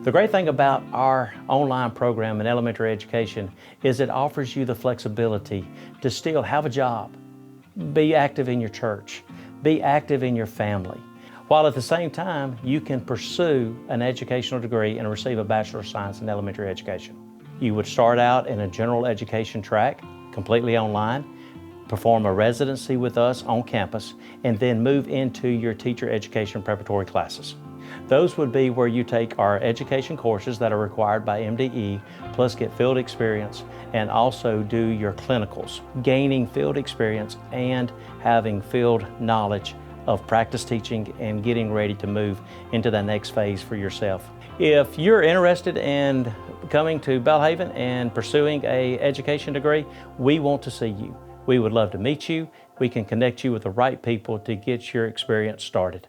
The great thing about our online program in elementary education is it offers you the flexibility to still have a job, be active in your church, be active in your family, while at the same time you can pursue an educational degree and receive a Bachelor of Science in elementary education. You would start out in a general education track, completely online, perform a residency with us on campus, and then move into your teacher education preparatory classes. Those would be where you take our education courses that are required by MDE, plus get field experience and also do your clinicals, gaining field experience and having field knowledge of practice teaching and getting ready to move into the next phase for yourself. If you're interested in coming to Belhaven and pursuing an education degree, we want to see you. We would love to meet you. We can connect you with the right people to get your experience started.